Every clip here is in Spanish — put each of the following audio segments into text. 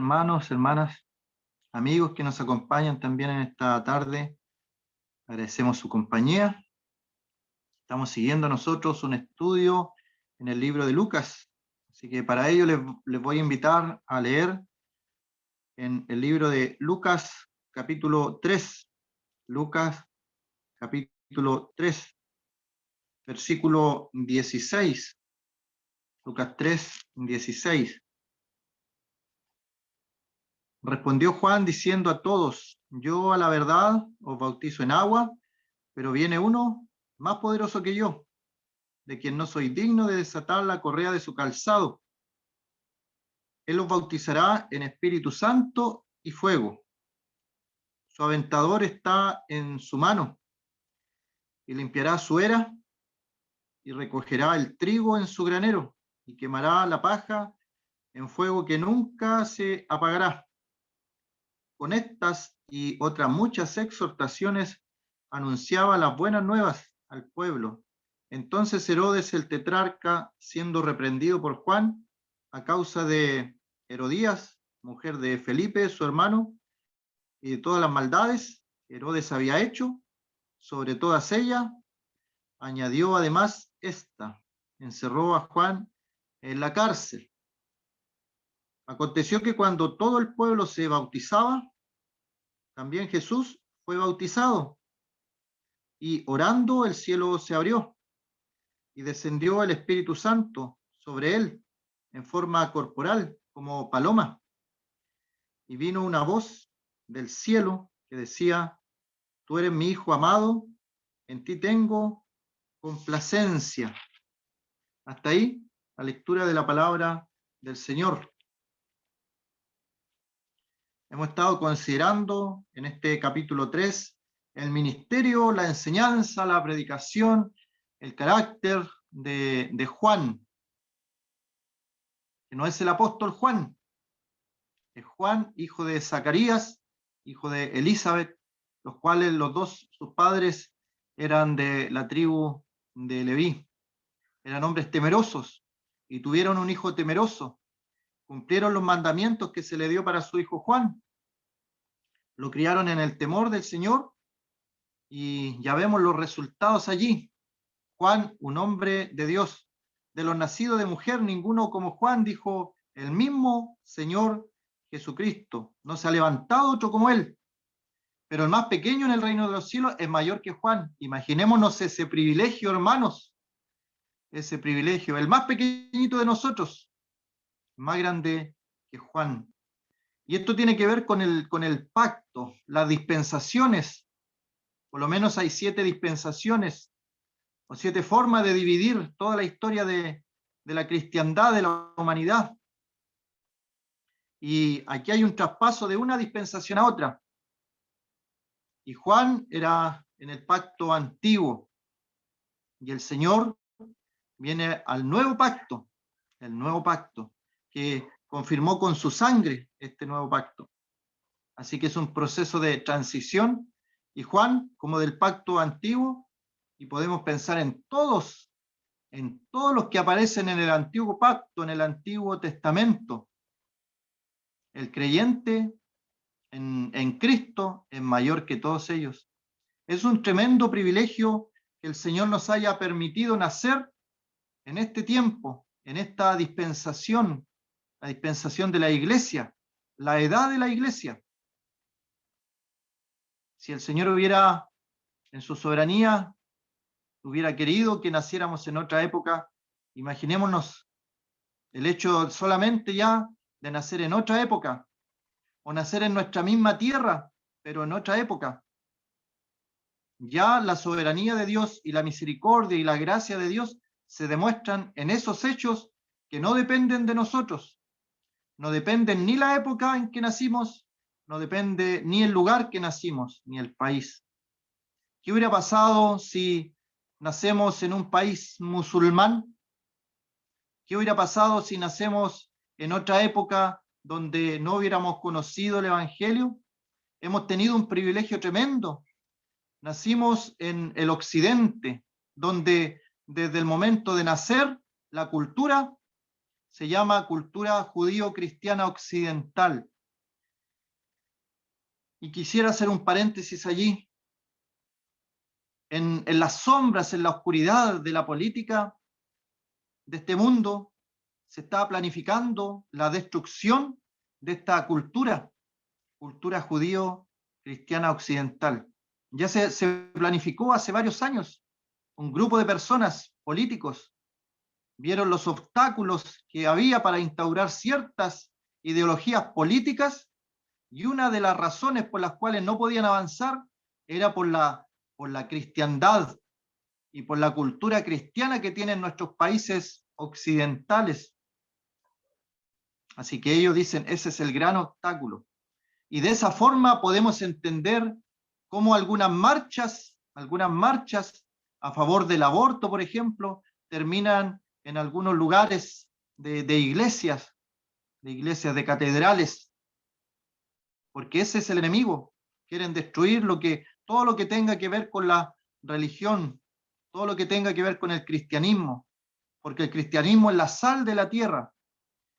hermanos, hermanas, amigos que nos acompañan también en esta tarde. Agradecemos su compañía. Estamos siguiendo nosotros un estudio en el libro de Lucas. Así que para ello les voy a invitar a leer en el libro de Lucas, capítulo 3. Lucas, capítulo 3, versículo 16. Lucas 3, 16. Respondió Juan diciendo a todos: yo a la verdad os bautizo en agua, pero viene uno más poderoso que yo, de quien no soy digno de desatar la correa de su calzado. Él os bautizará en Espíritu Santo y fuego. Su aventador está en su mano, y limpiará su era, y recogerá el trigo en su granero, y quemará la paja en fuego que nunca se apagará. Con estas y otras muchas exhortaciones anunciaba las buenas nuevas al pueblo. Entonces Herodes el tetrarca, siendo reprendido por Juan a causa de Herodías, mujer de Felipe, su hermano, y de todas las maldades que Herodes había hecho, sobre todas ellas, añadió además esta: encerró a Juan en la cárcel. Aconteció que cuando todo el pueblo se bautizaba, también Jesús fue bautizado, y orando el cielo se abrió, y descendió el Espíritu Santo sobre él en forma corporal, como paloma. Y vino una voz del cielo que decía: tú eres mi Hijo amado, en ti tengo complacencia. Hasta ahí la lectura de la palabra del Señor. Hemos estado considerando en este capítulo 3 el ministerio, la enseñanza, la predicación, el carácter de Juan, que no es el apóstol Juan, es Juan, hijo de Zacarías, hijo de Elizabeth, los cuales los dos, sus padres, eran de la tribu de Leví. Eran hombres temerosos y tuvieron un hijo temeroso. Cumplieron los mandamientos que se le dio para su hijo Juan. Lo criaron en el temor del Señor y ya vemos los resultados allí. Juan, un hombre de Dios, de los nacidos de mujer, ninguno como Juan, dijo el mismo Señor Jesucristo. No se ha levantado otro como él, pero el más pequeño en el reino de los cielos es mayor que Juan. Imaginémonos ese privilegio, hermanos, ese privilegio. El más pequeñito de nosotros, más grande que Juan. Y esto tiene que ver con el pacto, las dispensaciones. Por lo menos hay 7 dispensaciones o 7 formas de dividir toda la historia de la cristiandad, de la humanidad. Y aquí hay un traspaso de una dispensación a otra. Y Juan era en el pacto antiguo. Y el Señor viene al nuevo pacto, el nuevo pacto, que confirmó con su sangre este nuevo pacto. Así que es un proceso de transición. Y Juan, como del pacto antiguo, y podemos pensar en todos los que aparecen en el antiguo pacto, en el Antiguo Testamento. El creyente en Cristo es mayor que todos ellos. Es un tremendo privilegio que el Señor nos haya permitido nacer en este tiempo, en esta dispensación, la dispensación de la iglesia, la edad de la iglesia. Si el Señor hubiera, en su soberanía, hubiera querido que naciéramos en otra época, imaginémonos el hecho solamente ya de nacer en otra época, o nacer en nuestra misma tierra, pero en otra época. Ya la soberanía de Dios y la misericordia y la gracia de Dios se demuestran en esos hechos que no dependen de nosotros. No dependen ni la época en que nacimos, no depende ni el lugar que nacimos, ni el país. ¿Qué hubiera pasado si nacemos en un país musulmán? ¿Qué hubiera pasado si nacemos en otra época donde no hubiéramos conocido el Evangelio? Hemos tenido un privilegio tremendo. Nacimos en el occidente, donde desde el momento de nacer, la cultura se llama cultura judío-cristiana occidental. Y quisiera hacer un paréntesis allí. En las sombras, en la oscuridad de la política de este mundo, se está planificando la destrucción de esta cultura judío-cristiana occidental. Ya se planificó hace varios años. Un grupo de personas, políticos, vieron los obstáculos que había para instaurar ciertas ideologías políticas, y una de las razones por las cuales no podían avanzar era por la cristiandad y por la cultura cristiana que tienen nuestros países occidentales. Así que ellos dicen, ese es el gran obstáculo. Y de esa forma podemos entender cómo algunas marchas a favor del aborto, por ejemplo, terminan en algunos lugares de iglesias, de catedrales, porque ese es el enemigo. Quieren destruir todo lo que tenga que ver con la religión, todo lo que tenga que ver con el cristianismo, porque el cristianismo es la sal de la tierra,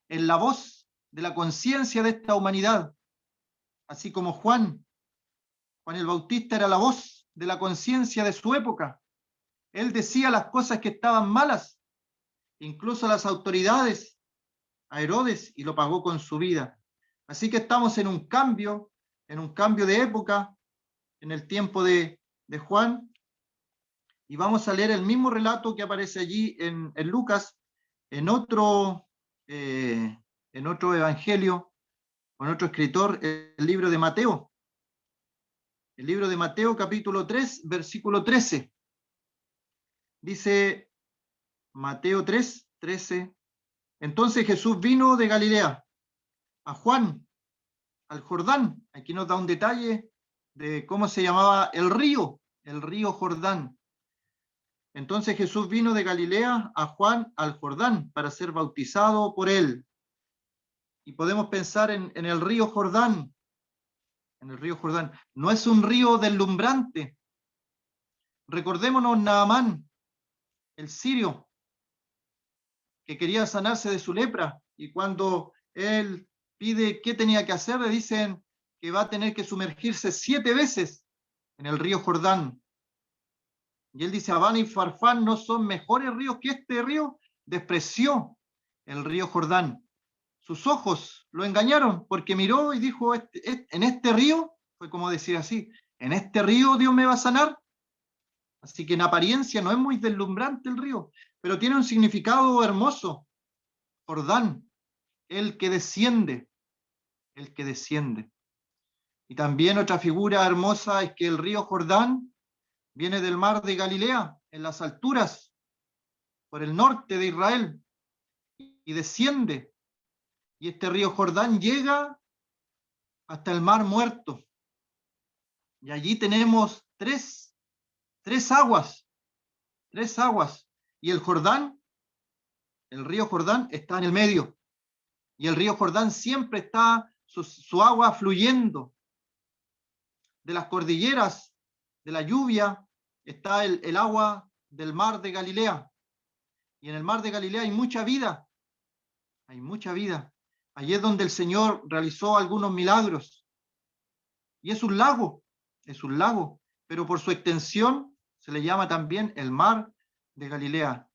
es la voz de la conciencia de esta humanidad, así como Juan el Bautista era la voz de la conciencia de su época. Él decía las cosas que estaban malas, incluso a las autoridades, a Herodes, y lo pagó con su vida. Así que estamos en un cambio de época, en el tiempo de Juan, y vamos a leer el mismo relato que aparece allí en Lucas, en otro evangelio, con otro escritor, el libro de Mateo. El libro de Mateo, capítulo 3, versículo 13. Dice Mateo 3, 13. Entonces Jesús vino de Galilea a Juan, al Jordán. Aquí nos da un detalle de cómo se llamaba el río Jordán. Entonces Jesús vino de Galilea a Juan, al Jordán, para ser bautizado por él. Y podemos pensar en el río Jordán. En el río Jordán. No es un río deslumbrante. Recordémonos Naamán, el sirio, que quería sanarse de su lepra, y cuando él pide qué tenía que hacer, le dicen que va a tener que sumergirse 7 veces en el río Jordán. Y él dice, Abana y Farfán no son mejores ríos que este río. Despreció el río Jordán. Sus ojos lo engañaron, porque miró y dijo, en este río, fue como decir así, en este río Dios me va a sanar. Así que en apariencia no es muy deslumbrante el río, pero tiene un significado hermoso. Jordán, el que desciende. Y también otra figura hermosa es que el río Jordán viene del mar de Galilea, en las alturas, por el norte de Israel, y desciende. Y este río Jordán llega hasta el mar Muerto. Y allí tenemos tres aguas. Y el río Jordán está en el medio. Y el río Jordán siempre está su agua fluyendo. De las cordilleras, de la lluvia, está el agua del mar de Galilea. Y en el mar de Galilea hay mucha vida. Allí es donde el Señor realizó algunos milagros. Y es un lago, pero por su extensión se le llama también el mar de Galilea.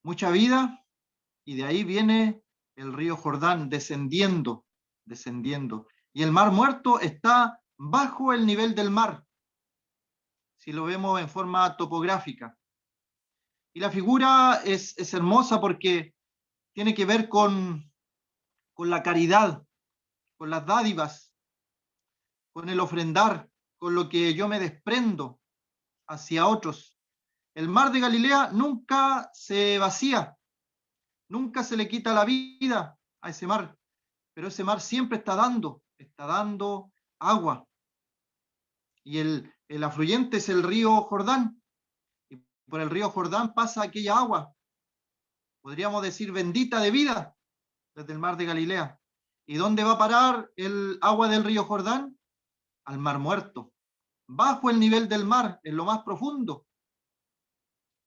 Mucha vida, y de ahí viene el río Jordán descendiendo. Y el mar Muerto está bajo el nivel del mar, si lo vemos en forma topográfica. Y la figura es hermosa porque tiene que ver con la caridad, con las dádivas, con el ofrendar, con lo que yo me desprendo hacia otros. El mar de Galilea nunca se vacía, nunca se le quita la vida a ese mar, pero ese mar siempre está dando agua. Y el afluente es el río Jordán, y por el río Jordán pasa aquella agua, podríamos decir bendita de vida, desde el mar de Galilea. ¿Y dónde va a parar el agua del río Jordán? Al mar Muerto, bajo el nivel del mar, en lo más profundo.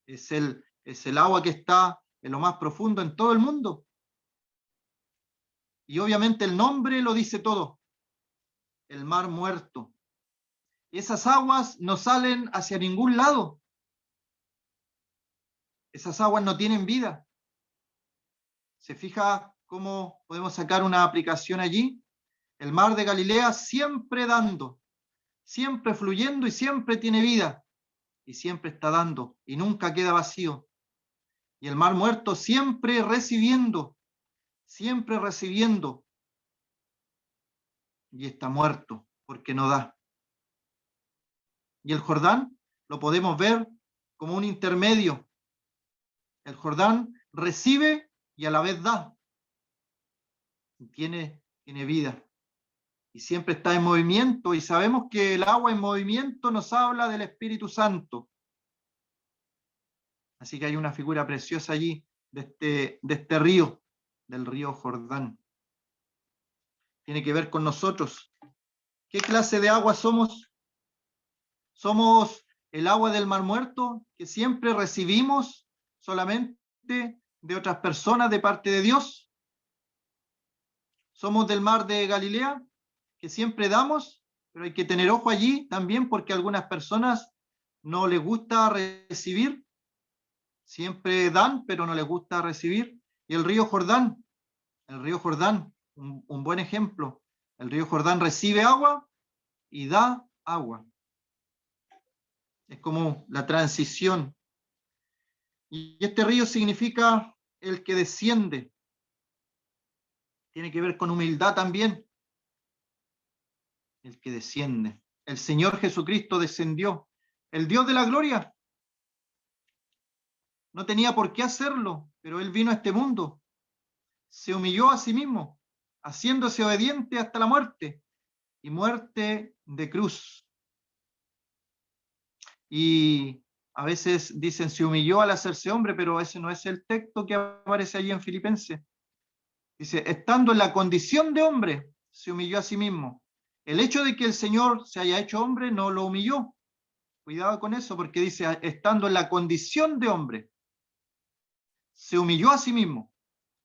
Es el agua que está en lo más profundo en todo el mundo. Y obviamente el nombre lo dice todo. el mar muerto. Y esas aguas no salen hacia ningún lado. Esas aguas no tienen vida. ¿Se fija cómo podemos sacar una aplicación allí? El mar de Galilea siempre dando, siempre fluyendo y siempre tiene vida. Y siempre está dando y nunca queda vacío. Y el mar muerto siempre recibiendo y está muerto porque no da. Y el Jordán lo podemos ver como un intermedio. El Jordán recibe y a la vez da. Tiene vida. Y siempre está en movimiento, y sabemos que el agua en movimiento nos habla del Espíritu Santo. Así que hay una figura preciosa allí de este río, del río Jordán. Tiene que ver con nosotros. ¿Qué clase de agua somos? ¿Somos el agua del Mar Muerto que siempre recibimos solamente de otras personas de parte de Dios? ¿Somos del mar de Galilea que siempre damos? Pero hay que tener ojo allí también, porque a algunas personas no les gusta recibir. Siempre dan, pero no les gusta recibir. Y el río Jordán, un buen ejemplo. El río Jordán recibe agua y da agua. Es como la transición. Y este río significa el que desciende. Tiene que ver con humildad también. El que desciende. El Señor Jesucristo descendió. El Dios de la gloria. No tenía por qué hacerlo, pero Él vino a este mundo. Se humilló a sí mismo, haciéndose obediente hasta la muerte, y muerte de cruz. Y a veces dicen se humilló al hacerse hombre, pero ese no es el texto que aparece allí en Filipenses. Dice, estando en la condición de hombre, se humilló a sí mismo. El hecho de que el Señor se haya hecho hombre no lo humilló. Cuidado con eso, porque dice, estando en la condición de hombre, se humilló a sí mismo,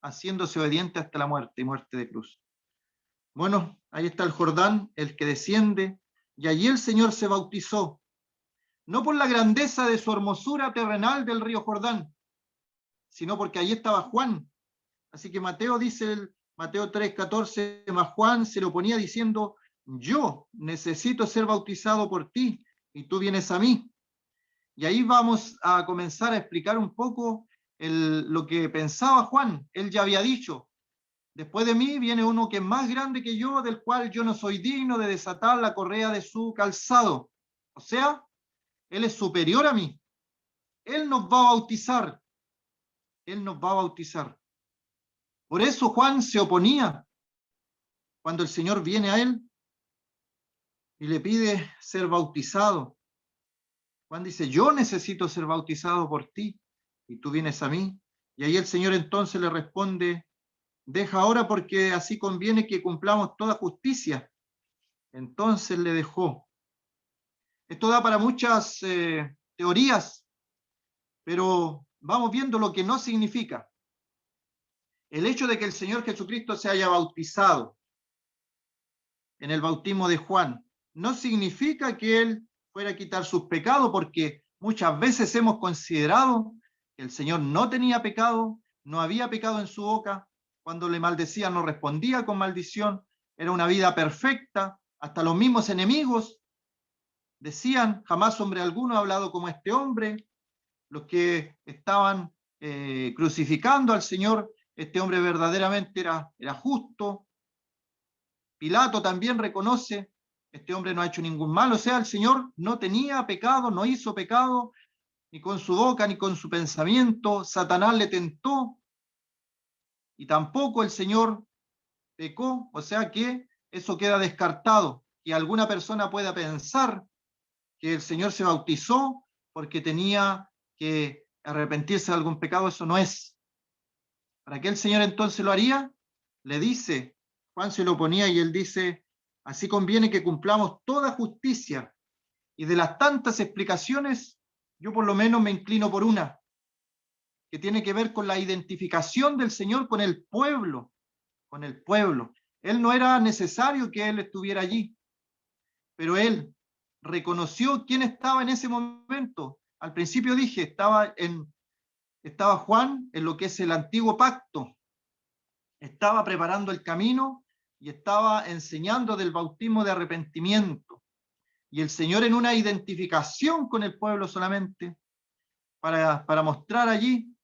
haciéndose obediente hasta la muerte y muerte de cruz. Bueno, ahí está el Jordán, el que desciende, y allí el Señor se bautizó, no por la grandeza de su hermosura terrenal del río Jordán, sino porque allí estaba Juan. Así que Mateo dice, Mateo 3:14, más Juan se lo ponía diciendo, yo necesito ser bautizado por ti, y tú vienes a mí. Y ahí vamos a comenzar a explicar un poco lo que pensaba Juan. Él ya había dicho, después de mí viene uno que es más grande que yo, del cual yo no soy digno de desatar la correa de su calzado. O sea, Él es superior a mí. Él nos va a bautizar. Él nos va a bautizar. Por eso Juan se oponía cuando el Señor viene a él y le pide ser bautizado. Juan dice, yo necesito ser bautizado por ti y tú vienes a mí. Y ahí el Señor entonces le responde, deja ahora porque así conviene que cumplamos toda justicia. Entonces le dejó. Esto da para muchas teorías, pero vamos viendo lo que no significa. El hecho de que el Señor Jesucristo se haya bautizado en el bautismo de Juan no significa que Él fuera a quitar sus pecados, porque muchas veces hemos considerado que el Señor no tenía pecado, no había pecado en su boca, cuando le maldecía no respondía con maldición, era una vida perfecta, hasta los mismos enemigos decían, jamás hombre alguno ha hablado como este hombre, los que estaban crucificando al Señor, este hombre verdaderamente era justo. Pilato también reconoce, este hombre no ha hecho ningún mal, o sea, el Señor no tenía pecado, no hizo pecado, ni con su boca, ni con su pensamiento. Satanás le tentó, y tampoco el Señor pecó, o sea que eso queda descartado, que alguna persona pueda pensar que el Señor se bautizó porque tenía que arrepentirse de algún pecado, eso no es. ¿Para qué el Señor entonces lo haría? Le dice, Juan se lo ponía y él dice, así conviene que cumplamos toda justicia. Y de las tantas explicaciones, yo por lo menos me inclino por una, que tiene que ver con la identificación del Señor con el pueblo, con el pueblo. Él no era necesario que Él estuviera allí. pero él reconoció quién estaba en ese momento. Al principio dije, estaba Juan en lo que es el antiguo pacto, estaba preparando el camino y estaba enseñando del bautismo de arrepentimiento. Y el Señor, en una identificación con el pueblo solamente, para mostrar allí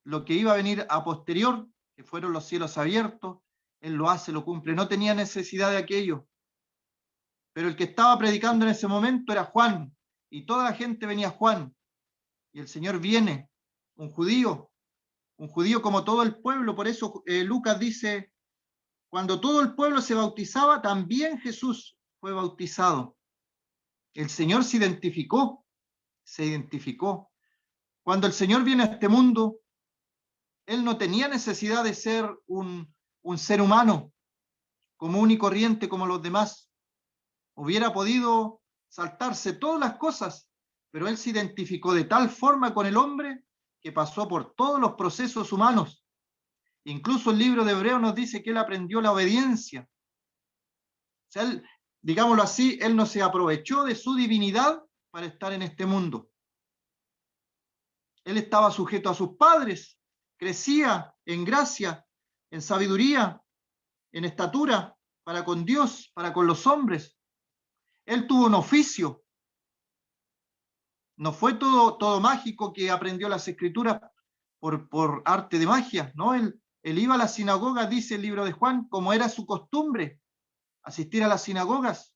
lo que iba a venir a posterior, que fueron los cielos abiertos, Él lo hace, lo cumple. No tenía necesidad de aquello. Pero el que estaba predicando en ese momento era Juan, y toda la gente venía a Juan. Y el Señor viene, un judío como todo el pueblo. Por eso Lucas dice, cuando todo el pueblo se bautizaba, también Jesús fue bautizado. El Señor se identificó. Cuando el Señor viene a este mundo, Él no tenía necesidad de ser un ser humano común y corriente como los demás. Hubiera podido saltarse todas las cosas, pero Él se identificó de tal forma con el hombre que pasó por todos los procesos humanos. Incluso el libro de Hebreos nos dice que Él aprendió la obediencia. O sea, Él, digámoslo así, Él no se aprovechó de su divinidad para estar en este mundo. Él estaba sujeto a sus padres, crecía en gracia, en sabiduría, en estatura, para con Dios, para con los hombres. Él tuvo un oficio. No fue todo mágico que aprendió las escrituras por arte de magia, ¿no? Él iba a la sinagoga, dice el libro de Juan, como era su costumbre, asistir a las sinagogas.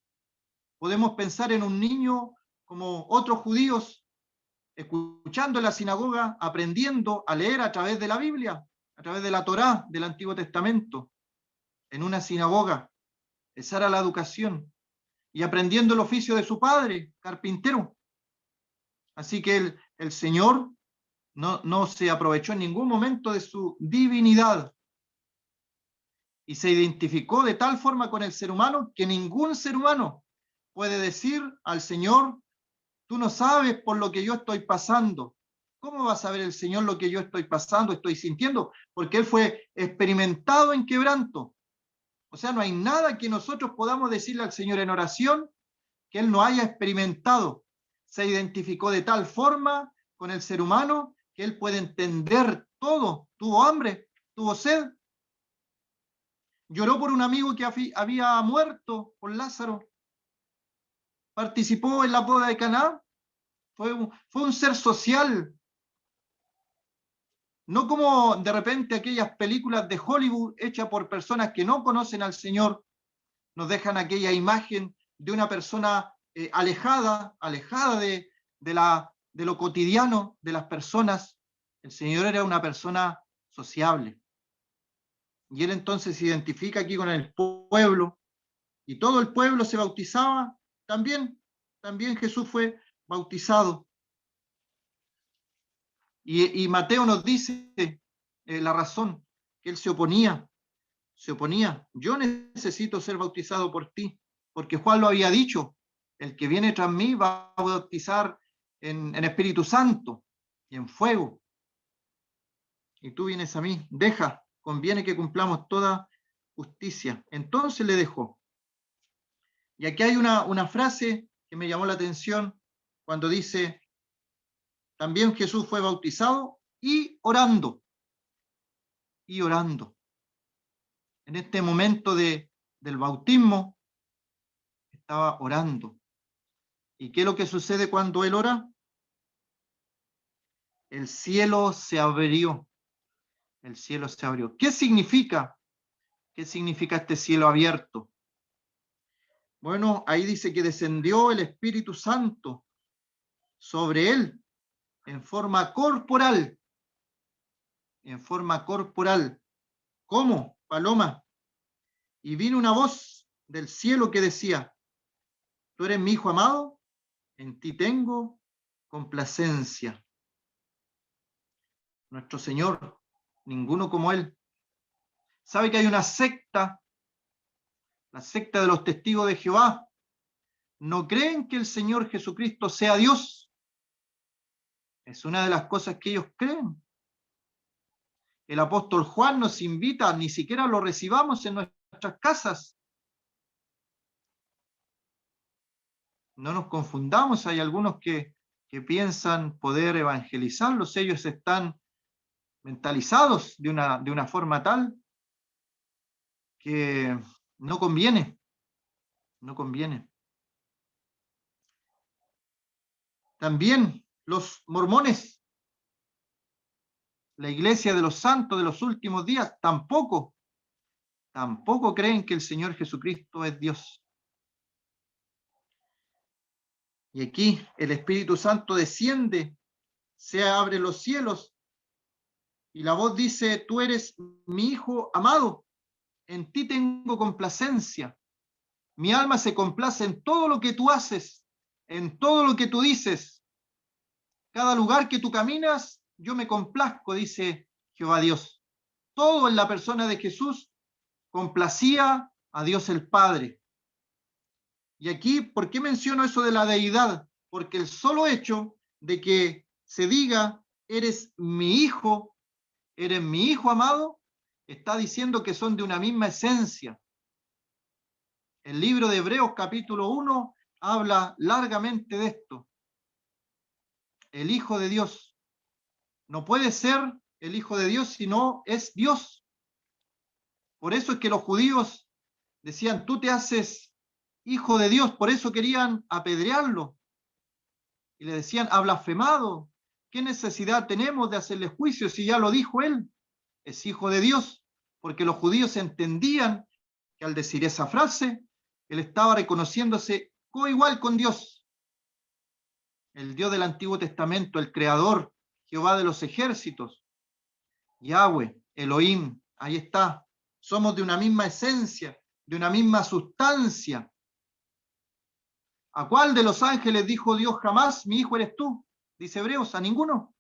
Podemos pensar en un niño como otros judíos, escuchando en la sinagoga, aprendiendo a leer a través de la Biblia, a través de la Torá, del Antiguo Testamento, en una sinagoga. Esa era la educación. Y aprendiendo el oficio de su padre, carpintero. Así que el Señor no se aprovechó en ningún momento de su divinidad y se identificó de tal forma con el ser humano que ningún ser humano puede decir al Señor, tú no sabes por lo que yo estoy pasando. ¿Cómo va a saber el Señor lo que yo estoy pasando, estoy sintiendo? Porque Él fue experimentado en quebranto. O sea, no hay nada que nosotros podamos decirle al Señor en oración que Él no haya experimentado. Se identificó de tal forma con el ser humano que Él puede entender todo. Tuvo hambre, tuvo sed. Lloró por un amigo que había muerto, por Lázaro. Participó en la boda de Caná. Fue un ser social. No como de repente aquellas películas de Hollywood hechas por personas que no conocen al Señor, nos dejan aquella imagen de una persona alejada de lo cotidiano de las personas. El Señor era una persona sociable. Y Él entonces se identifica aquí con el pueblo, y todo el pueblo se bautizaba, también Jesús fue bautizado. Y Mateo nos dice la razón, que Él se oponía. Yo necesito ser bautizado por ti, porque Juan lo había dicho, el que viene tras mí va a bautizar en Espíritu Santo y en fuego. Y tú vienes a mí, conviene que cumplamos toda justicia. Entonces le dejó. Y aquí hay una frase que me llamó la atención cuando dice, también Jesús fue bautizado y orando. Y orando. En este momento del bautismo, estaba orando. ¿Y qué es lo que sucede cuando él ora? El cielo se abrió. El cielo se abrió. ¿Qué significa? ¿Qué significa este cielo abierto? Bueno, ahí dice que descendió el Espíritu Santo sobre él en forma corporal. En forma corporal. ¿Cómo? Paloma. Y vino una voz del cielo que decía, tú eres mi hijo amado, en ti tengo complacencia. Nuestro Señor, ninguno como Él. ¿Sabe que hay una secta, la secta de los testigos de Jehová? No creen que el Señor Jesucristo sea Dios. Es una de las cosas que ellos creen. El apóstol Juan nos invita, ni siquiera lo recibamos en nuestras casas. No nos confundamos, hay algunos que piensan poder evangelizarlos, ellos están mentalizados de una forma tal que no conviene, no conviene. También los mormones, la iglesia de los santos de los últimos días, tampoco creen que el Señor Jesucristo es Dios. Y aquí el Espíritu Santo desciende, se abren los cielos y la voz dice: tú eres mi Hijo amado, en ti tengo complacencia. Mi alma se complace en todo lo que tú haces, en todo lo que tú dices. Cada lugar que tú caminas, yo me complazco, dice Jehová Dios. Todo en la persona de Jesús complacía a Dios el Padre. Y aquí, ¿por qué menciono eso de la deidad? Porque el solo hecho de que se diga, eres mi hijo amado, está diciendo que son de una misma esencia. El libro de Hebreos capítulo 1 habla largamente de esto. El Hijo de Dios no puede ser el Hijo de Dios si no es Dios. Por eso es que los judíos decían: tú te haces Hijo de Dios. Por eso querían apedrearlo. Y le decían: ha blasfemado. ¿Qué necesidad tenemos de hacerle juicio si ya lo dijo él? Es Hijo de Dios. Porque los judíos entendían que al decir esa frase, él estaba reconociéndose coigual con Dios. El Dios del Antiguo Testamento, el Creador, Jehová de los ejércitos, Yahweh, Elohim, ahí está. Somos de una misma esencia, de una misma sustancia. ¿A cuál de los ángeles dijo Dios jamás: mi hijo eres tú? Dice Hebreos: a ninguno.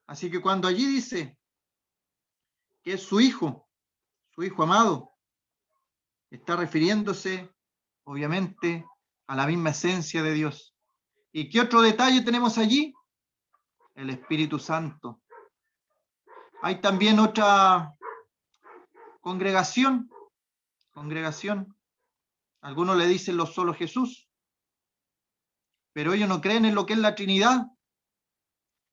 Así que cuando allí dice que es su hijo amado, está refiriéndose obviamente a la misma esencia de Dios. ¿Y qué otro detalle tenemos allí? El Espíritu Santo. Hay también otra congregación. Algunos le dicen los solo Jesús, pero ellos no creen en lo que es la Trinidad.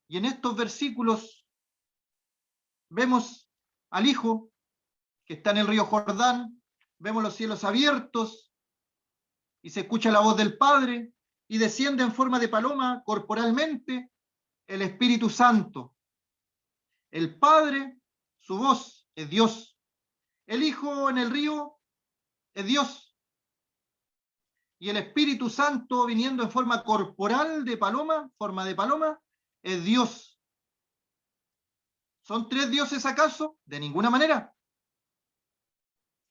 Y en estos versículos vemos al Hijo que está en el río Jordán, vemos los cielos abiertos y se escucha la voz del Padre y desciende en forma de paloma corporalmente el Espíritu Santo. El Padre, su voz es Dios. El Hijo en el río es Dios. Y el Espíritu Santo viniendo en forma corporal de paloma, forma de paloma, es Dios. ¿Son tres dioses acaso? De ninguna manera.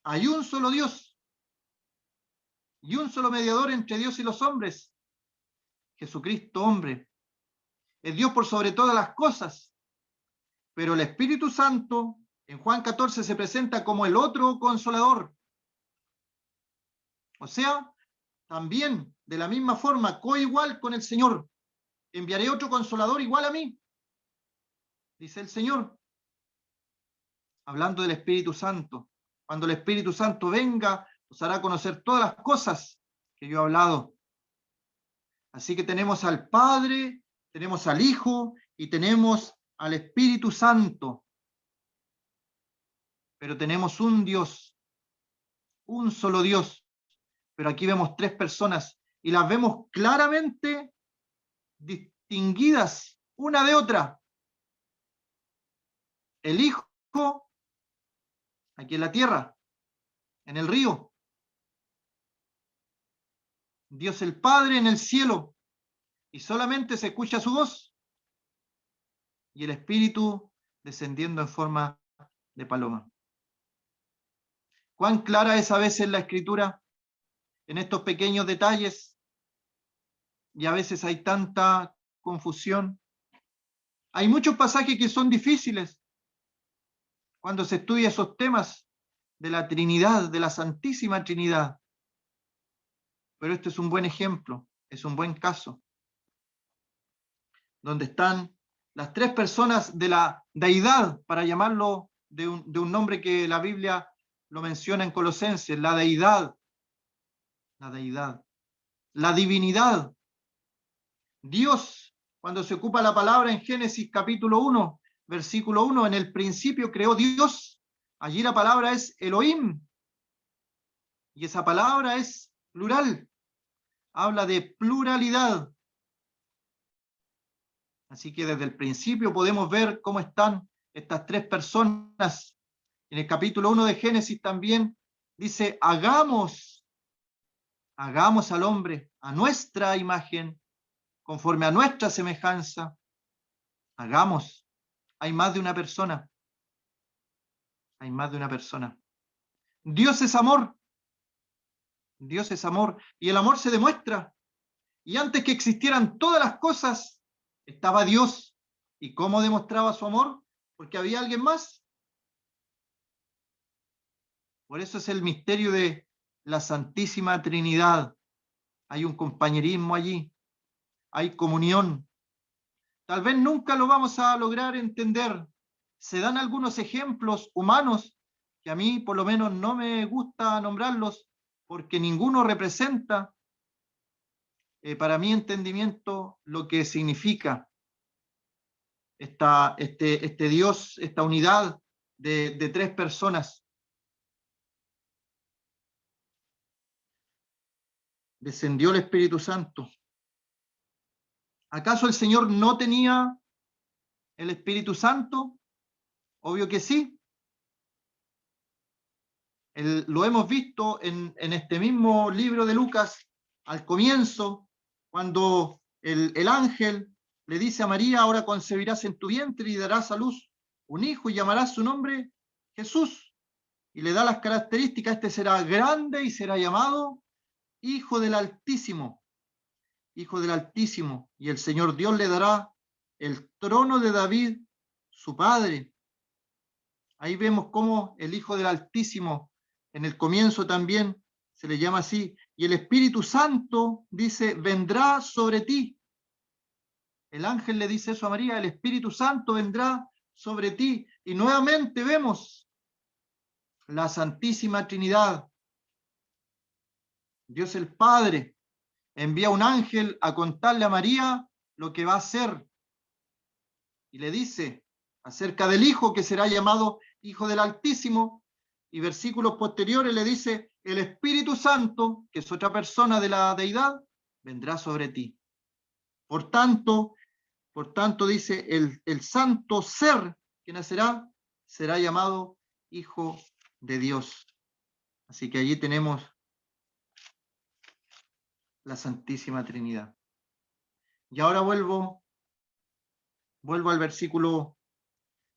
Hay un solo Dios y un solo mediador entre Dios y los hombres, Jesucristo hombre. Es Dios por sobre todas las cosas. Pero el Espíritu Santo en Juan 14 se presenta como el otro consolador. O sea, también de la misma forma, coigual con el Señor. Enviaré otro consolador igual a mí, dice el Señor, hablando del Espíritu Santo. Cuando el Espíritu Santo venga, os hará conocer todas las cosas que yo he hablado. Así que tenemos al Padre, tenemos al Hijo y tenemos al Espíritu Santo. Pero tenemos un Dios, un solo Dios. Pero aquí vemos tres personas y las vemos claramente distinguidas una de otra. El Hijo aquí en la tierra, en el río. Dios el Padre en el cielo, y solamente se escucha su voz. Y el Espíritu descendiendo en forma de paloma. ¿Cuán clara es a veces la Escritura en estos pequeños detalles? Y a veces hay tanta confusión. Hay muchos pasajes que son difíciles cuando se estudia esos temas de la Trinidad, de la Santísima Trinidad. Pero este es un buen ejemplo, es un buen caso, donde están las tres personas de la deidad, para llamarlo de un nombre que la Biblia lo menciona en Colosenses, la deidad. La deidad. la divinidad. Dios, cuando se ocupa la palabra en Génesis capítulo 1, versículo 1, en el principio creó Dios, allí la palabra es Elohim, y esa palabra es plural, habla de pluralidad. Así que desde el principio podemos ver cómo están estas tres personas. En el capítulo 1 de Génesis también dice, hagamos al hombre a nuestra imagen, conforme a nuestra semejanza. Hagamos. Hay más de una persona. Hay más de una persona. Dios es amor. Dios es amor. Y el amor se demuestra. Y antes que existieran todas las cosas, estaba Dios. ¿Y cómo demostraba su amor? Porque había alguien más. Por eso es el misterio de la Santísima Trinidad. Hay un compañerismo allí. Hay comunión. Tal vez nunca lo vamos a lograr entender. Se dan algunos ejemplos humanos que a mí por lo menos no me gusta nombrarlos porque ninguno representa para mi entendimiento lo que significa este Dios, esta unidad de tres personas. Descendió el Espíritu Santo. ¿Acaso el Señor no tenía el Espíritu Santo? Obvio que sí. Lo hemos visto en este mismo libro de Lucas, al comienzo, cuando el ángel le dice a María, ahora concebirás en tu vientre y darás a luz un hijo y llamarás su nombre Jesús. Y le da las características, este será grande y será llamado Hijo del Altísimo. Hijo del Altísimo. Y el Señor Dios le dará el trono de David, su padre. Ahí vemos cómo el Hijo del Altísimo, en el comienzo también se le llama así, y el Espíritu Santo dice, vendrá sobre ti. El ángel le dice eso a María, el Espíritu Santo vendrá sobre ti. Y nuevamente vemos la Santísima Trinidad. Dios el Padre envía un ángel a contarle a María lo que va a hacer. Y le dice acerca del Hijo que será llamado Hijo del Altísimo. Y versículos posteriores le dice, el Espíritu Santo, que es otra persona de la deidad, vendrá sobre ti. Por tanto dice, el santo ser que nacerá será llamado Hijo de Dios. Así que allí tenemos la Santísima Trinidad. Y ahora vuelvo al versículo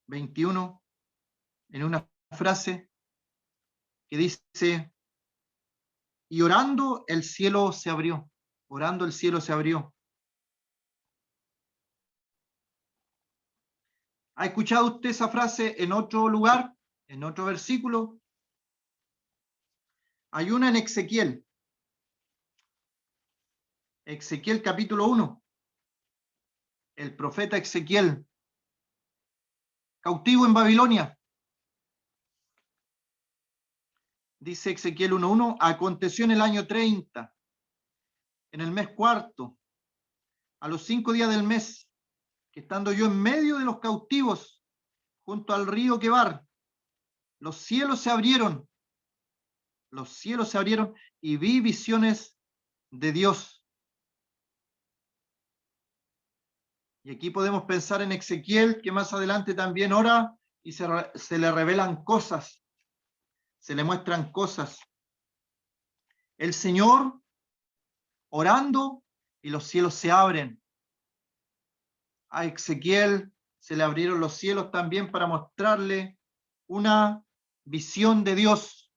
21, en una frase que dice, y orando el cielo se abrió. Orando el cielo se abrió. ¿Ha escuchado usted esa frase en otro lugar, en otro versículo? Hay una en Ezequiel. Ezequiel capítulo 1. El profeta Ezequiel, cautivo en Babilonia. Dice Ezequiel 1:1, aconteció en el año 30, en el mes cuarto, a los 5 días del mes, que estando yo en medio de los cautivos, junto al río Quebar, los cielos se abrieron y vi visiones de Dios. Y aquí podemos pensar en Ezequiel, que más adelante también ora y se le revelan cosas, se le muestran cosas. El Señor orando y los cielos se abren. A Ezequiel se le abrieron los cielos también para mostrarle una visión de Dios.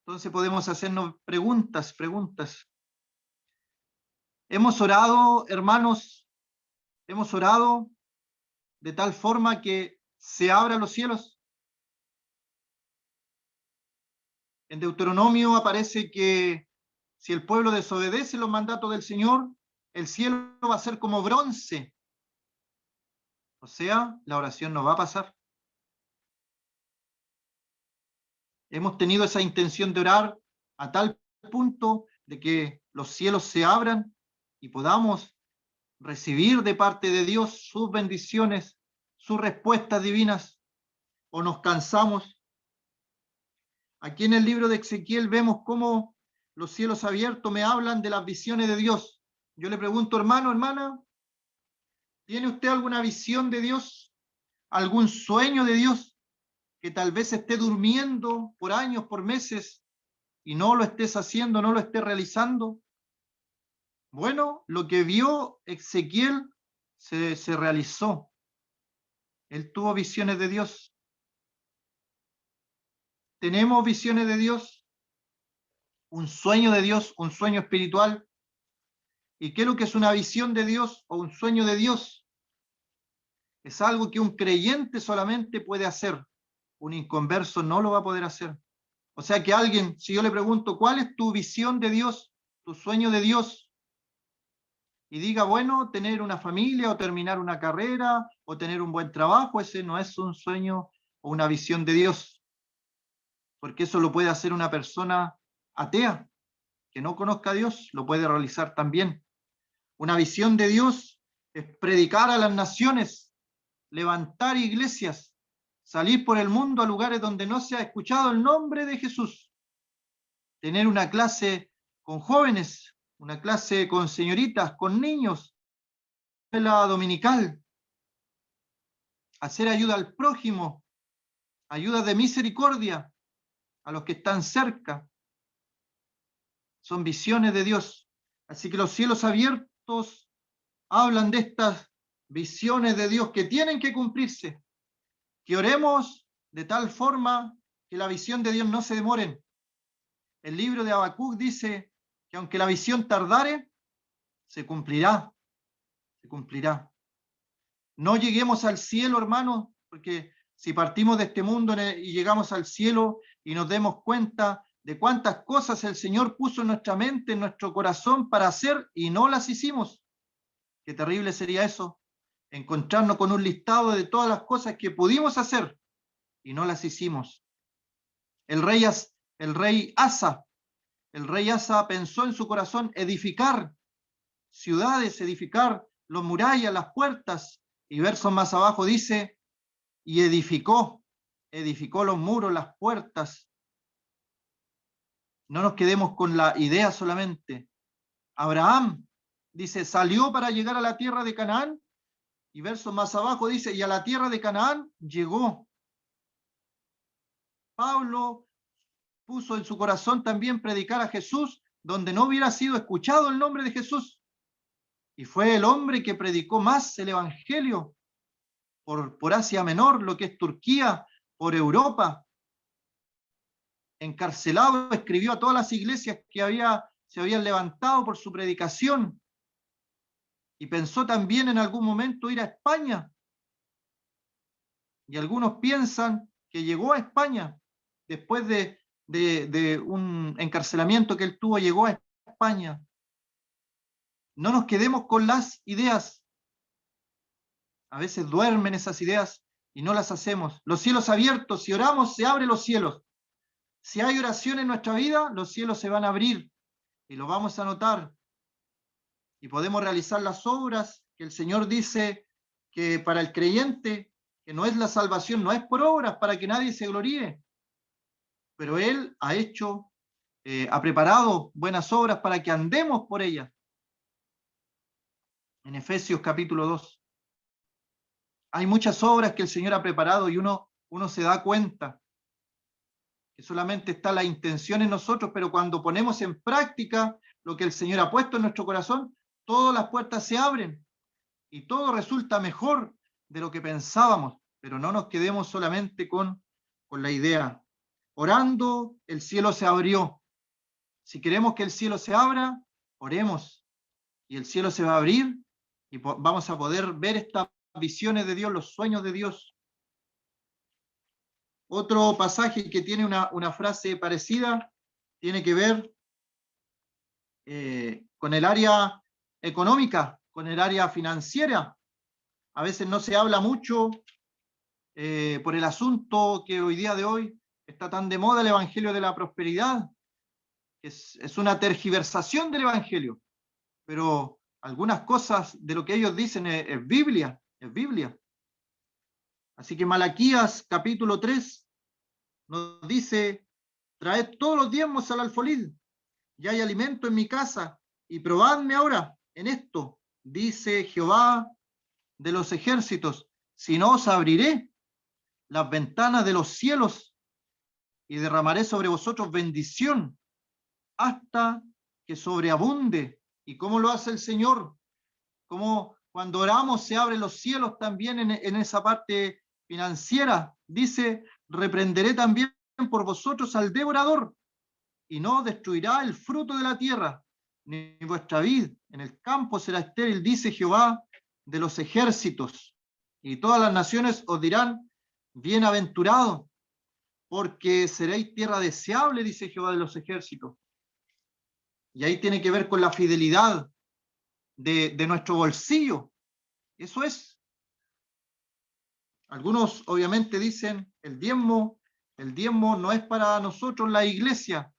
Entonces podemos hacernos preguntas. Hemos orado, hermanos, hemos orado de tal forma que se abran los cielos. En Deuteronomio aparece que si el pueblo desobedece los mandatos del Señor, el cielo va a ser como bronce. O sea, la oración no va a pasar. Hemos tenido esa intención de orar a tal punto de que los cielos se abran y podamos recibir de parte de Dios sus bendiciones, sus respuestas divinas, o nos cansamos. Aquí en el libro de Ezequiel vemos cómo los cielos abiertos me hablan de las visiones de Dios. Yo le pregunto, hermano, hermana, ¿tiene usted alguna visión de Dios? ¿Algún sueño de Dios que tal vez esté durmiendo por años, por meses, y no lo estés haciendo, no lo estés realizando? Bueno, lo que vio Ezequiel se realizó. Él tuvo visiones de Dios. ¿Tenemos visiones de Dios? ¿Un sueño de Dios? ¿Un sueño espiritual? ¿Y qué es lo que es una visión de Dios o un sueño de Dios? Es algo que un creyente solamente puede hacer. Un inconverso no lo va a poder hacer. O sea que alguien, si yo le pregunto, ¿cuál es tu visión de Dios, tu sueño de Dios? Y diga, bueno, tener una familia o terminar una carrera o tener un buen trabajo, ese no es un sueño o una visión de Dios, porque eso lo puede hacer una persona atea, que no conozca a Dios, lo puede realizar también. Una visión de Dios es predicar a las naciones, levantar iglesias, salir por el mundo a lugares donde no se ha escuchado el nombre de Jesús, tener una clase con jóvenes, una clase con señoritas, con niños, la dominical, hacer ayuda al prójimo, ayuda de misericordia a los que están cerca. Son visiones de Dios. Así que los cielos abiertos hablan de estas visiones de Dios que tienen que cumplirse. Que oremos de tal forma que la visión de Dios no se demore. El libro de Habacuc dice que aunque la visión tardare, se cumplirá, se cumplirá. No lleguemos al cielo, hermanos, porque si partimos de este mundo y llegamos al cielo y nos demos cuenta de cuántas cosas el Señor puso en nuestra mente, en nuestro corazón para hacer y no las hicimos. Qué terrible sería eso, encontrarnos con un listado de todas las cosas que pudimos hacer y no las hicimos. El rey Asa pensó en su corazón edificar ciudades, edificar las murallas, las puertas, y versos más abajo dice, y edificó los muros, las puertas. No nos quedemos con la idea solamente. Abraham dice, salió para llegar a la tierra de Canaán, y versos más abajo dice, y a la tierra de Canaán llegó. Pablo puso en su corazón también predicar a Jesús, donde no hubiera sido escuchado el nombre de Jesús. Y fue el hombre que predicó más el evangelio por Asia Menor, lo que es Turquía, por Europa. Encarcelado, escribió a todas las iglesias que se habían levantado por su predicación. Y pensó también en algún momento ir a España. Y algunos piensan que llegó a España después de un encarcelamiento que él tuvo, llegó a España. No nos quedemos con las ideas. A veces duermen esas ideas y no las hacemos. Los cielos abiertos, si oramos, se abren los cielos. Si hay oración en nuestra vida, los cielos se van a abrir y lo vamos a notar. Y podemos realizar las obras que el Señor dice que para el creyente, que no es la salvación, no es por obras para que nadie se gloríe, pero Él ha hecho, ha preparado buenas obras para que andemos por ellas. En Efesios capítulo 2. Hay muchas obras que el Señor ha preparado y uno se da cuenta que solamente está la intención en nosotros, pero cuando ponemos en práctica lo que el Señor ha puesto en nuestro corazón, todas las puertas se abren y todo resulta mejor de lo que pensábamos, pero no nos quedemos solamente con la idea. Orando, el cielo se abrió. Si queremos que el cielo se abra, oremos y el cielo se va a abrir y vamos a poder ver estas visiones de Dios, los sueños de Dios. Otro pasaje que tiene una frase parecida tiene que ver con el área económica, con el área financiera. A veces no se habla mucho por el asunto que hoy día de hoy está tan de moda, el evangelio de la prosperidad, es una tergiversación del Evangelio, pero algunas cosas de lo que ellos dicen es Biblia, es Biblia. Así que Malaquías capítulo 3 nos dice: traed todos los diezmos al alfolí, y hay alimento en mi casa, y probadme ahora en esto, dice Jehová de los ejércitos, si no os abriré las ventanas de los cielos y derramaré sobre vosotros bendición hasta que sobreabunde. ¿Y cómo lo hace el Señor? Como cuando oramos se abren los cielos también en esa parte financiera. Dice: reprenderé también por vosotros al devorador, y no destruirá el fruto de la tierra, ni vuestra vid en el campo será estéril, dice Jehová de los ejércitos. Y todas las naciones os dirán: bienaventurados, porque seréis tierra deseable, dice Jehová de los ejércitos. Y ahí tiene que ver con la fidelidad de nuestro bolsillo. Eso es. Algunos obviamente dicen: el diezmo no es para nosotros la iglesia.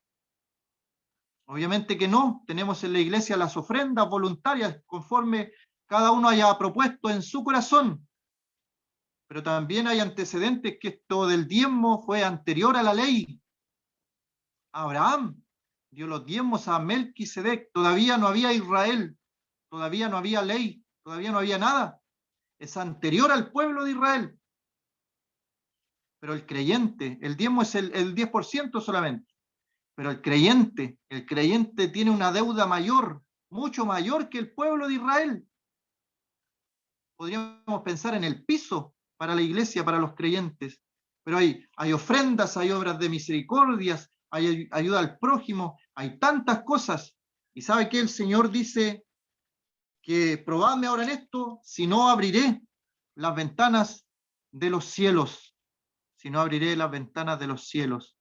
Obviamente que no, tenemos en la iglesia las ofrendas voluntarias conforme cada uno haya propuesto en su corazón. Pero también hay antecedentes que esto del diezmo fue anterior a la ley. Abraham dio los diezmos a Melquisedec, todavía no había Israel, todavía no había ley, todavía no había nada. Es anterior al pueblo de Israel. Pero el creyente, el diezmo es el 10% solamente. Pero el creyente tiene una deuda mayor, mucho mayor que el pueblo de Israel. Podríamos pensar en el piso para la iglesia, para los creyentes. Pero hay ofrendas, hay obras de misericordias, hay ayuda al prójimo, hay tantas cosas. ¿Y sabe qué? El Señor dice que probadme ahora en esto, si no abriré las ventanas de los cielos. Si no abriré las ventanas de los cielos.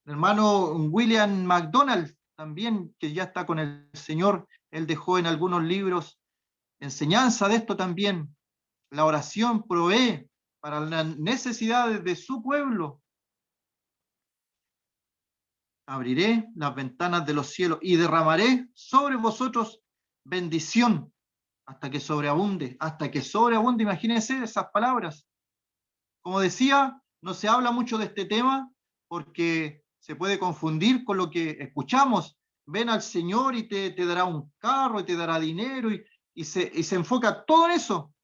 El hermano William MacDonald, también, que ya está con el Señor, él dejó en algunos libros enseñanza de esto también. La oración provee para las necesidades de su pueblo. Abriré las ventanas de los cielos y derramaré sobre vosotros bendición hasta que sobreabunde, imagínense esas palabras. Como decía, no se habla mucho de este tema porque se puede confundir con lo que escuchamos. Ven al Señor y te dará un carro y te dará dinero y se enfoca todo en eso.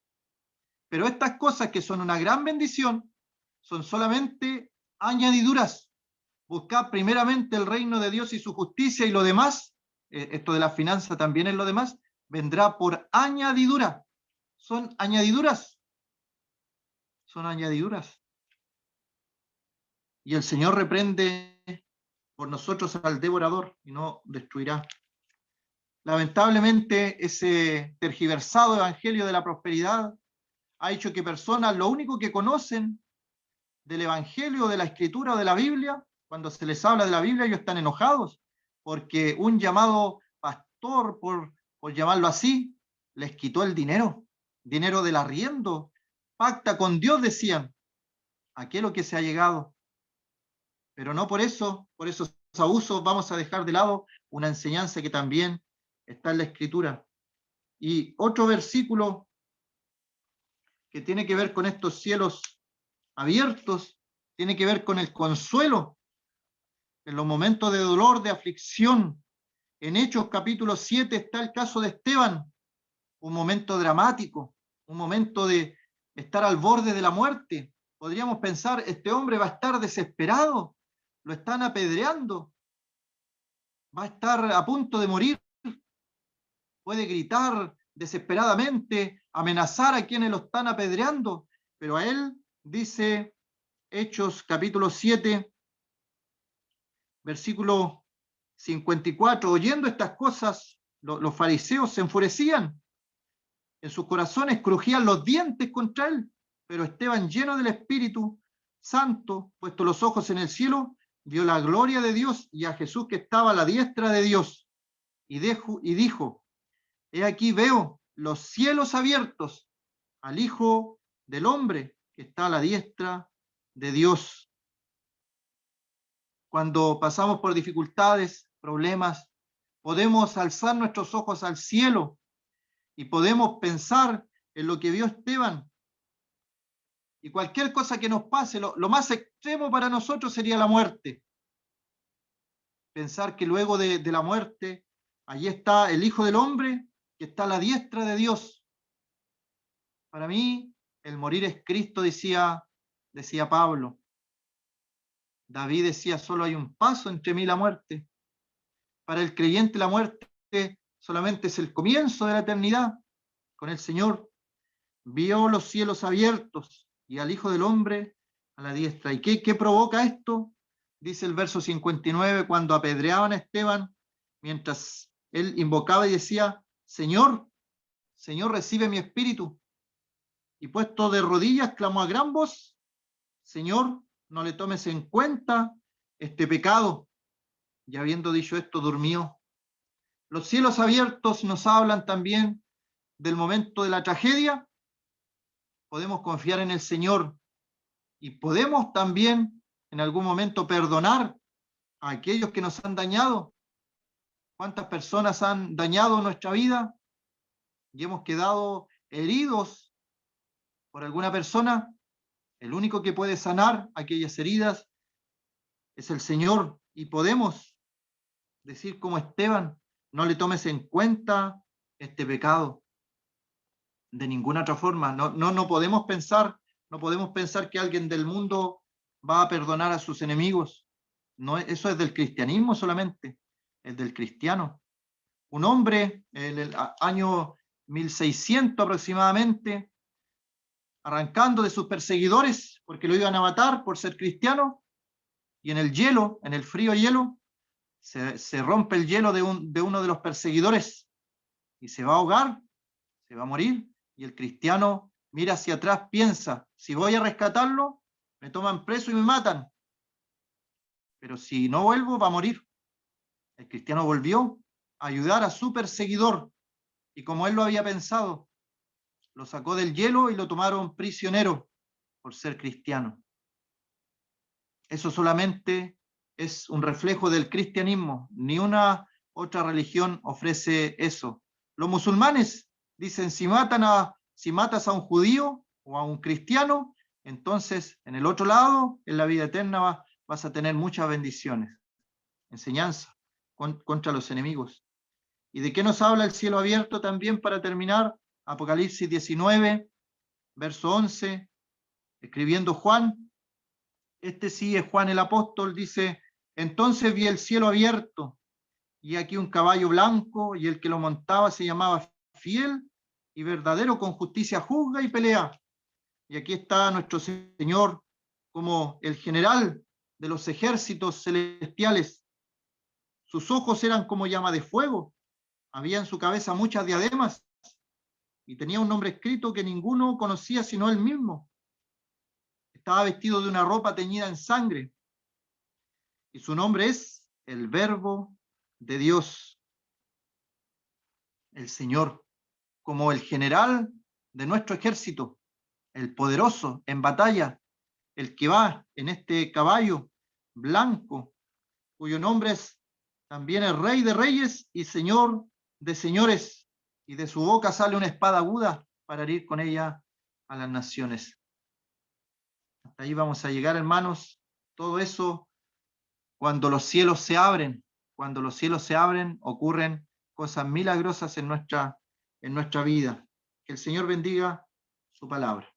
Pero estas cosas que son una gran bendición son solamente añadiduras. Buscad primeramente el reino de Dios y su justicia, y lo demás, esto de la finanza también es lo demás, vendrá por añadidura. Son añadiduras. Son añadiduras. Y el Señor reprende por nosotros al devorador y no destruirá. Lamentablemente, ese tergiversado evangelio de la prosperidad ha hecho que personas lo único que conocen del evangelio, de la escritura o de la Biblia, cuando se les habla de la Biblia, ellos están enojados porque un llamado pastor, por llamarlo así, les quitó el dinero del arriendo. Pacta con Dios, decían. ¿A qué es lo que se ha llegado? Pero no por esos abusos vamos a dejar de lado una enseñanza que también está en la Escritura. Y otro versículo que tiene que ver con estos cielos abiertos, tiene que ver con el consuelo en los momentos de dolor, de aflicción. En Hechos capítulo 7 está el caso de Esteban, un momento dramático, un momento de estar al borde de la muerte. Podríamos pensar, este hombre va a estar desesperado, lo están apedreando, va a estar a punto de morir, puede gritar desesperadamente, amenazar a quienes lo están apedreando, pero a él, dice Hechos capítulo 7, versículo 54, oyendo estas cosas, los fariseos se enfurecían, en sus corazones crujían los dientes contra él, pero Esteban, lleno del Espíritu Santo, puesto los ojos en el cielo, vio la gloria de Dios y a Jesús que estaba a la diestra de Dios, y dijo: he aquí veo los cielos abiertos, al Hijo del Hombre que está a la diestra de Dios. Cuando pasamos por dificultades, problemas, podemos alzar nuestros ojos al cielo y podemos pensar en lo que vio Esteban. Y cualquier cosa que nos pase, lo más extremo para nosotros sería la muerte. Pensar que luego de la muerte, allí está el Hijo del Hombre, que está a la diestra de Dios. Para mí, el morir es Cristo, decía Pablo. David decía, solo hay un paso entre mí y la muerte. Para el creyente la muerte solamente es el comienzo de la eternidad con el Señor. Vio los cielos abiertos y al Hijo del Hombre a la diestra. ¿Y qué provoca esto? Dice el verso 59, cuando apedreaban a Esteban, mientras él invocaba y decía, Señor, Señor, recibe mi espíritu. Y puesto de rodillas, clamó a gran voz, Señor, no le tomes en cuenta este pecado. Y habiendo dicho esto, durmió. Los cielos abiertos nos hablan también del momento de la tragedia. Podemos confiar en el Señor y podemos también en algún momento perdonar a aquellos que nos han dañado. ¿Cuántas personas han dañado nuestra vida y hemos quedado heridos por alguna persona? El único que puede sanar aquellas heridas es el Señor, y podemos decir como Esteban, no le tomes en cuenta este pecado. De ninguna otra forma. No podemos pensar que alguien del mundo va a perdonar a sus enemigos. No, eso es del cristianismo solamente, es del cristiano. Un hombre en el año 1600 aproximadamente, arrancando de sus perseguidores porque lo iban a matar por ser cristiano, y en el hielo, en el frío hielo, se rompe el hielo de uno de los perseguidores y se va a ahogar, se va a morir, y el cristiano mira hacia atrás, piensa, si voy a rescatarlo, me toman preso y me matan, pero si no vuelvo, va a morir. El cristiano volvió a ayudar a su perseguidor, y como él lo había pensado, lo sacó del hielo y lo tomaron prisionero por ser cristiano. Eso solamente es un reflejo del cristianismo. Ni una otra religión ofrece eso. Los musulmanes dicen, si matas a un judío o a un cristiano, entonces en el otro lado, en la vida eterna, vas a tener muchas bendiciones. Enseñanza contra los enemigos. ¿Y de qué nos habla el cielo abierto también para terminar? Apocalipsis 19, verso 11, escribiendo Juan. Este sí es Juan el apóstol, dice, entonces vi el cielo abierto, y aquí un caballo blanco, y el que lo montaba se llamaba Fiel y Verdadero, con justicia juzga y pelea. Y aquí está nuestro Señor como el general de los ejércitos celestiales. Sus ojos eran como llama de fuego, había en su cabeza muchas diademas, y tenía un nombre escrito que ninguno conocía sino él mismo. Estaba vestido de una ropa teñida en sangre, y su nombre es el Verbo de Dios, el Señor, como el general de nuestro ejército, el poderoso en batalla, el que va en este caballo blanco, cuyo nombre es también el Rey de Reyes y Señor de Señores, y de su boca sale una espada aguda para herir con ella a las naciones. Hasta ahí vamos a llegar, hermanos. Todo eso, cuando los cielos se abren, ocurren cosas milagrosas en nuestra vida. Que el Señor bendiga su palabra.